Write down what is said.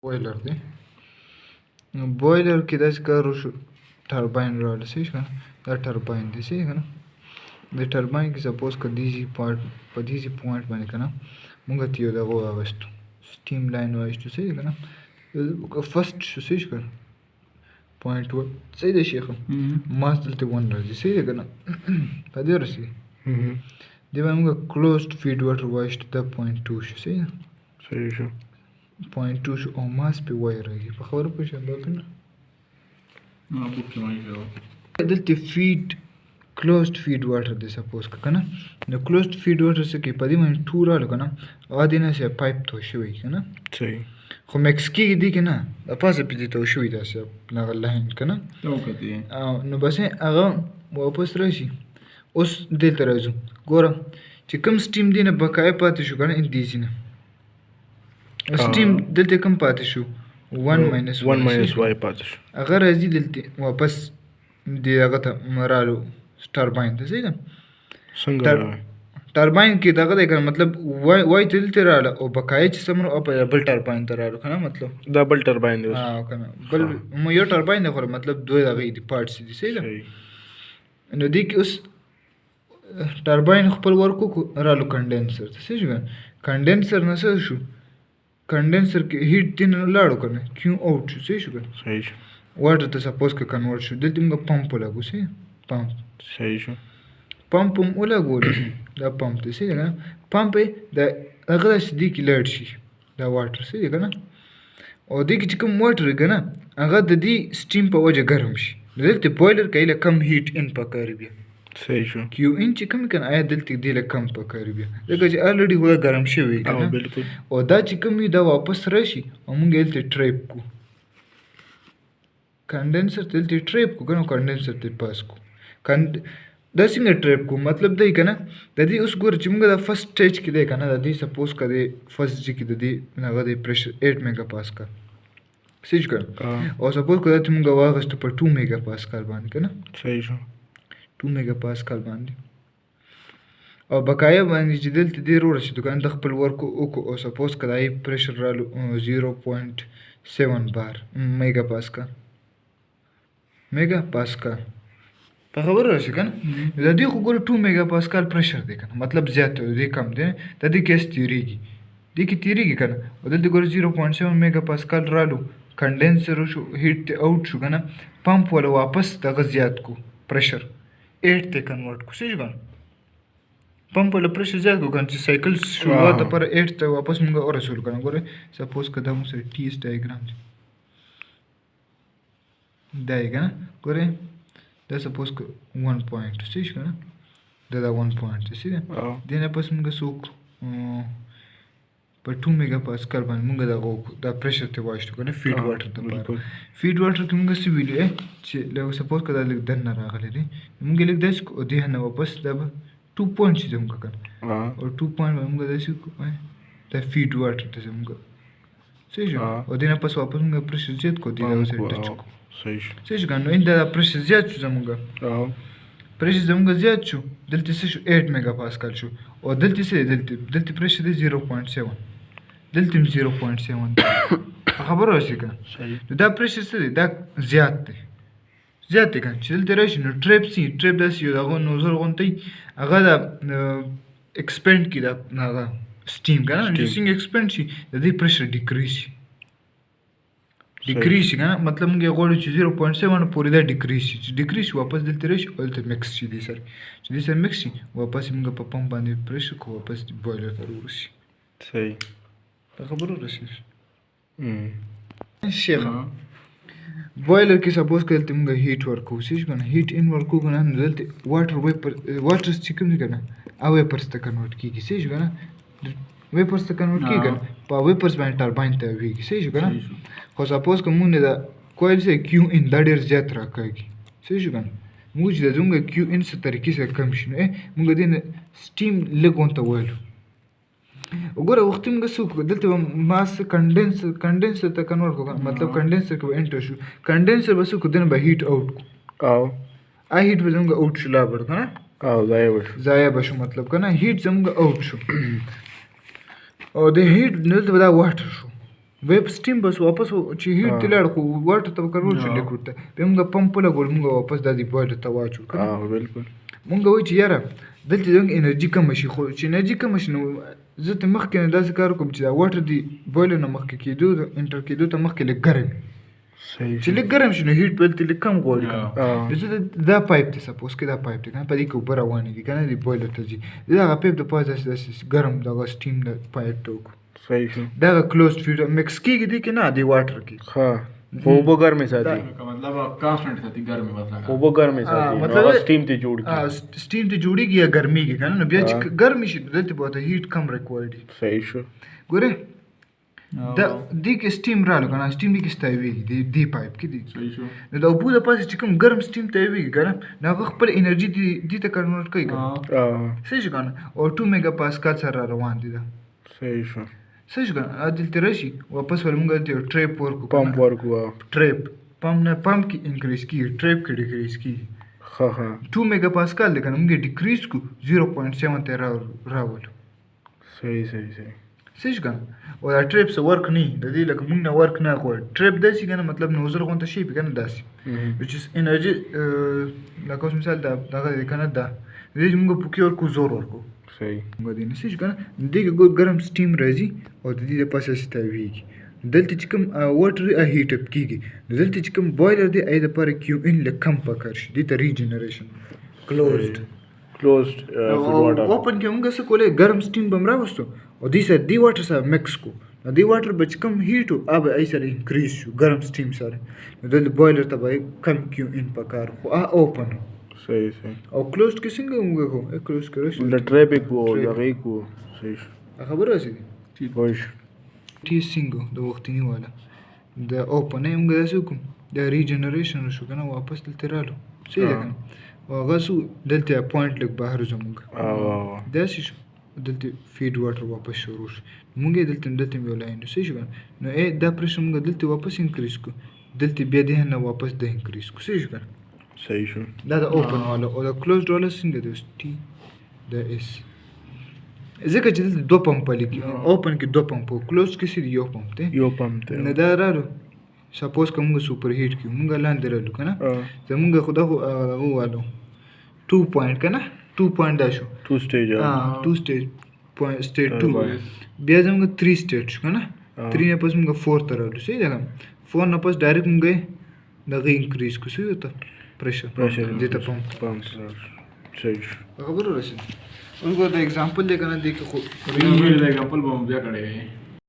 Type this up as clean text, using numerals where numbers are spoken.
بویلر دی. نو بویلر کې داسې کار وشو ټرباین راغلی صحیح شه که نه. دا ټرباین دی صحیح که نه. د ټرباین کې سپوز که په دې پوینټ باندې که نه مونږ ته یو دغه واغېستو سټیم لاین واغېستو صحیح ده که نه. فرسټ شو صحیح شه که نه. پوینټ 1 صحیح دی شیخه. ماس دلته 1 راځي صحیح ده که نه. په دې رسېږي. دې باندې مونږ کلوزډ فیډ واټر واغېستو دا پوینټ 2 شو صحیح ده. صحیح شو. پوینټ 2 شو او ماس پې وای راځي. په خبره پوه شوې باقي نه. دلته فیډ کلوزډ فیډ واټر دی سپوز که نه. نو کلوزډ فیډ واټر څه کوي په دې باندې 2 راغلو که نه هغه دې نه سې پایپ تو شوی که نه. صحیح. خو مکس کېږي دې کې نه د پاسه پې دې تو شوي داسې هغه لاین که نه. نو بس هغه واپس راشي. اوس دلته راځو ګوره چې کوم سټیم دی نه بقایه پاتې شو که نه دې ځي نه سټیم دلته کوم پاتې شو 1 ماینس وای پاتې شو. هغه راځي دلته واپس دې هغه ته رالو ټرباین ته صحیح ده. څنګه ټرباین کې دغه دی که نه مطلب وای ته دلته راغله او بقایه چې څه او په بل ټرباین ته راغلو که نه مطلب دا بل ټرباین دی که نه بل یو ټرباین دی خو مطلب دوی دغه دي پارټس دي صحیح ده. نو دې کې اوس ټرباین خپل ورک وکړو رالو کنډنسر ته صحیح شو که نه. کنډنسر نه څه شو کنډنسر کې هیټ دې نه لاړو که نه کیو آوټ شو صحیح شو که نه. صحیح شو. واټر ته سپوز که کنورټ شو دلته موږ پمپ ولګو صحیح پمپ. صحیح شو. پمپ هم ولګولو دا پمپ دی صحیح ده که نه. پمپ یې د هغه داسې دې کې لاړ شي دا واټر صحیح ده که نه. او دې کې چې کوم واټر وي که نه هغه د دې سټیم په وجه ګرم شي. دلته بویلر کې له کم هیټ ان پکار بیا. صحیح شو. کیو ان چې کوم که نه آیا دلته دې له کم پکار بیا ځکه چې الریډي خو دا ګرم شوی وي که نه. بالکل. او دا چې کوم وي دا واپس راشي او موږ یې دلته ټریپ کړو کنډنسر ته دلته ټریپ کړو که نه کنډنسر ته پاس کړو. دا څنګه ټریپ کړو مطلب دی که نه د دې اوس ګوره چې موږ دا فرسټ سټیج کې دی که نه د دې سپوز که دی فرسټ جي کې د دې هغه دی پریشر 8 میګا پاسکال صحیح شو که نه. او سپوز که دا ته موږ واغېستو په 2 میګا پاسکال باندې که نه. صحیح شو. 2 میګا پاسکال باندې او بقایه باندې چې دلته دې ورسېدو که نه د خپل ورک وکړو او سپوز که د هغې پریشر رالو 0.7 بار میګا پاسکال په خبره راشي که نه. د دې خو ګوره 2 میګا پاسکال پریشر دی که نه مطلب زیات دی دې کم دی د دې ګیس تېرېږي دې کې تېرېږي که نه. او دلته ګوره 0.7 میګا پاسکال رالو کنډنسر وشو هیټ ته آوټ شو که نه پمپ والا واپس دغه زیات کو پریشر 8 ته کنورټ کو صحیح شو که نه. پمپ والا پریشر زیات کو که نه چې سایکل شروعات لپاره 8 ته واپس موږ ورسولو که نه. ګوره سپوز که دا موږ سره ټي ایس ډایګرام دی دا یې که نه ګورئ دا سپوز که 1 پوینټ صحیح شو که نه. دا 1 پوینټ دی صحیح ده. دې نه پس موږ څه وکړو په 2 میګا پاسکال باندې موږ دغه وکړو دا پریشر ته واچتو که نه فیډ واټر دپاره. فیډ واټر کې موږ څه ویلو چې لږ سپوز که دا لږ دننه راغلی دی موږ یې لږ داسې کړو او دې نه واپس دا به 2 پوینټ شي زموږ که نه. او 2 پوینټ باندې موږ داسې وکړو دا فیډ واټر ته زموږ صحیح شو. او دې نه پس واپس موږ پریشر زیات کړو دې دغه سره ټچ کړو صحیح شو که نه. نو دا پریشر زیات شو زموږ پریشر زموږ زیات شو دلته څه شو 8 میګا پاسکال شو او دلته څه دی دلته پریشر دی 0.7 دلته هم 0.7 په خبره راشي که نه. نو دا پریشر څه دی دا زیات دی که نه چې دلته راشي نو ټریپ سي ټریپ داسې یو دغه نوزل غوندې هغه د ایکسپینډ کړي دا هغه سټیم که نه چې څنګه ایکسپینډ شي د دې پریشر ډیکریز شي ډیکریز شي که نه مطلب موږ یې غواړو چې 0.7 پورې دا ډیکریز شي چې ډیکریز شي واپس دلته راشي او دلته مکس شي دې سره چې دې سره مکس شي واپس یې موږ په پمپ باندې پریشر کړو واپس بویلر ته ورسي. صحیح په خبرو رسېږي شیخه. بویلر کې سپوز که دلته موږ هیټ ورکوو صحیح شو که نه هیټ ان ورکوو که نه نو دلته واټر چې کوم دی که نه هغه ویپرس ته کنورټ کېږي صحیح شو که نه ویپرس ته کنورټ کېږي که نه په ویپرس باندې ټرباین ته ویږي صحیح شو که نه. خو سپوز که موږ نه دا کویل سره کیو ان دا ډېر زیات راکاږي صحیح شو که نه. موږ چې د زموږ کیو ان څه طریقې سره کم شي نو موږ دې نه سټیم لږ ورته ویلو. وګوره وختي موږ څه وکړو دلته به ماس کنډنسر ته کنورټ کړو مطلب کنډنسر کې به انټر شو کنډنسر به څه وکړو دنه به هیټ آوټ کړو هیټ به زموږ آوټ شو لا بړ که نه ضایع به شو مطلب که نه هیټ زموږ آوټ شو او د هیټ دلته به دا واټر شو ویب سټیم بس واپس چې هیټ ته لاړ خو واټر ته کنټرول شو لیکوډ ته بیا موږ پمپ لګول موږ واپس د دې بوایلر ته واچو بالکل موږ وایو چې یاره دلته زموږ انرژي کمه شي خو چې انرژي کمه شي نو زه ته مخکې نه داسې کار کوم چې دا واټر دی بوایلر نه مخکې کېدو انټر کېدو ته مخکې لږ ګرم چې لږ ګرم شي نو هیټ به دلته لږ کم غواړي که زه دا پایپ دی سپوز کې دا پایپ دی که نه په دې کې اوبه روانې دي که نه دې بوایلر ته ځي زه دغه پایپ د پاسه داسې ګرم دغه سټیم د پایپ ته وکړو صحیح شو دغه کلوزډ فیډ مکس کېږي دی که نه دې واټر کې اوبه ګرمې ساتي مطلب کانسټنټ ساتي ګرمې مثلا اوبه ګرمې ساتي مطلب سټیم ته جوړ سټیم ته جوړیږي یا ګرمیږي که نه نو بیا چې ګرمې شي دلته به ورته هیټ کم ریکوایرډ صحیح شو ګورې دې کې سټیم رالو که نه سټیم دې کې ستایوېږي دې پایپ کې دی نو د اوبو د پاسه چې کوم ګرم سټیم تیوېږي که نه نو هغه خپل انرژي دې ته کنورټ کوي که نه صحیح شو که نه او 2 میګا پاسکال سره روان دي دا صحیح شو صحیح شو که نه دلته راشي واپس ول موږ دلته یو ټریپ ورکړو پمپ ورکړو ټریپ پمپ نه پمپ کې انکریز کېږي ټریپ کې ډیکریز کېږي 2 میګا پاسکال دی که نه موږ یې ډیکریز کړو 0.7 ته راولو صحیح صحیح شو که نه او دا ټریپ څه ورک نه د دې لکه موږ نه ورک نه غواړي ټریپ داسې که نه مطلب نوزل غونته شي که نه داسې وچ از انرژي لکه اوس مثال دغه دی که نه دا دې چې موږ پوکې ورکړو زور ورکړو صحیح موږ دې نه صحیح شو که نه دې کې ګرم سټیم راځي او د دې د پاسه ستاوېږي دلته چې کوم واټر هیټ اپ کېږي نو دلته چې کوم بوایلر دی هغې دپاره کیو ان لږ کم پکار شي دې ته ریجنریشن کلوزډ اوپن کې موږ څه کولی ګرم سټیم به م راوستو او دې سره دې واټر سره مکس کړو نو دې واټر به چې کوم هیټ و هغه به هغې سره انکریز شو ګرم سټیم سره نو دلته بوایلر ته به کم کیو ان پکار خو هغه اوپن صحیح او کلوزډ کې څنګه موږ کوو کلوز کې راشي د ټریپ یې کوو دغه یې کوو صحیح شو خبره رسېږي وایي ټي څنګه د وختینی والا د اوپن یې موږ داسې وکړو د ریجنریشن وشو که نه واپس دلته رالو صحیح ده که نه او هغه څو دلته پوینټ لږ بهر زموږ داسې شو دلته فیډ واټر واپس شروع شو موږ یې دلته یو لاین صحیح شو که نه نو دا پرېشر موږ دلته واپس انکریز کړو دلته بیا دې نه واپس د انکریز کړو صحیح شو که نه صحیح شو دا د اوپن والا او د کلوزډ والا څنګه دی اوس ټي د اس ځکه چې دلته 2 پمپ لیکي اوپن کې 2 پمپ او کلوز کې صرف یو پمپ دی یو پمپ دی نه دا رالو سپوز که موږ سوپر هیټ کړو موږ لاندې رالو که نه زموږ خو دغه هغه والو 2 پوینټ که نه 2 پوینټ دا شو 2 سټیج 2 سټیج سټیټ 2 بیا زموږ 3 سټیټ شو که نه 3 نه پس موږ 4 ته رالو صحیح ده که نه 4 نه پس ډایرکټ موږ دغه انکریز کړو صحیح ورته پرېشر دې ته پمپ صحیح شو خبره رسېږي اوس ګوره د اګزامپل دی که نه دې کې خو د اګزامپل به مو بیا کړی وي